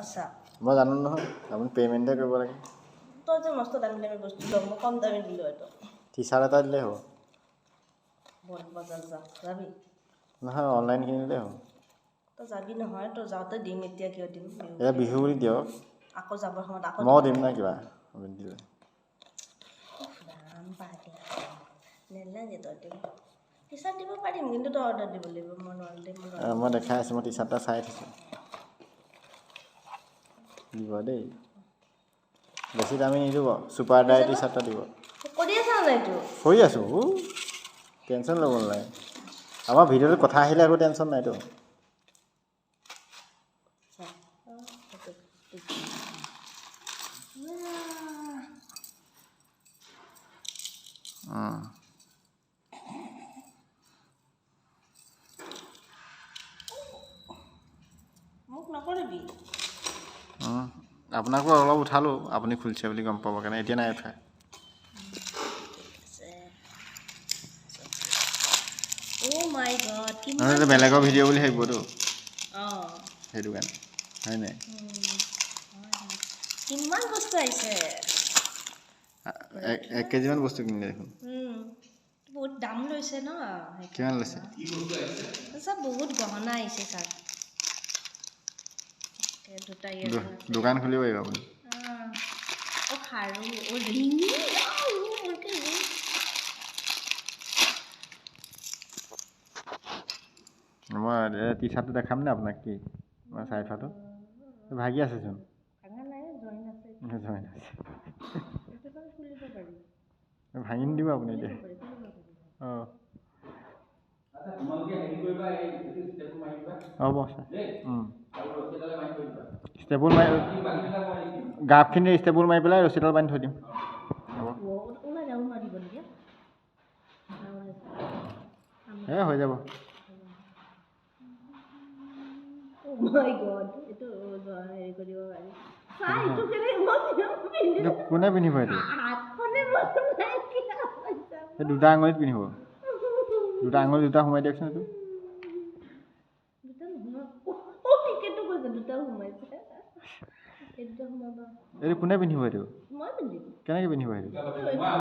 আচ্ছা মই জানো নহয় আপুনি পেমেণ্টে কৰিব লাগে তই যে মস্ত দামী দামী বস্তু লম মই কম দামী দিলো এইটো টি-শাৰ্ট এটা দিলে হ'ব বল বজাৰ যাবি নহয় অনলাইন কিনিলে হ'ব তই যাবি নহয় তই যাওঁতে দিম এতিয়া কিয় দিম এয়া বিহু বুলি দিয়ক আকৌ যাবৰ সময়ত আকৌ মই দিম না কিবা আপুনি দিলে দাম পাতি নেলাগে তই দিম টি-শাৰ্ট দিব পাৰিম কিন্তু তই অৰ্ডাৰ দিব লাগিব মই নোৱাৰিম দেই মই দেখাই আছোঁ মই টি-শাৰ্ট এটা চাই থৈছোঁ দিব দেই বেছি দামী নিদিব ছুপাৰ ডাই টি-শাৰ্ট এটা দিব কৰি আছা নাই এইটো কৰি আছোঁ টেনশ্যন ল'ব নালাগে আমাৰ ভিডিঅ'টোত কথা আহিলে একো টেনশ্যন নাইতো মোক নকৰিবি আপোনাকো অলপ উঠালোঁ আপুনি খুলিছে বুলি গম পাব কাৰণে এতিয়া নাই উঠা মাই গড কিমান বেলেগৰ ভিডিঅ' বুলি ভাবিবতো অঁ সেইটো কাৰণে হয় নাই কিমান বস্তু আহিছে 1 কেজিমান বস্তু কিনিলে দেখোন বহুত দাম লৈছে ন কিমান লৈছে চব বহুত গহনা আহিছে ছাৰ দোকান খুলিব পাৰিব আপুনি খাৰু ৰিং মই টি-শাৰ্টটো দেখাম নে আপোনাক কি মই চাই থোৱাটো ভাগি আছেচোন জইন আছে ভাঙি নিদিব আপুনি এতিয়া অঁ হ'ব ষ্টেপুল মাৰি গাফখিনি ষ্টেপুল মাৰি পেলাই ৰছীডাল বান্ধি থৈ দিম হ'ব হৈ যাব কোনে পিন্ধিব এইটো দুটা আঙুলিত পিন্ধিব দুটা আঙুলি দুটা সোমাই দিয়কচোন এইটো কোনে পিন্ধিব এইটো কেনেকৈ পিন্ধিব এইটো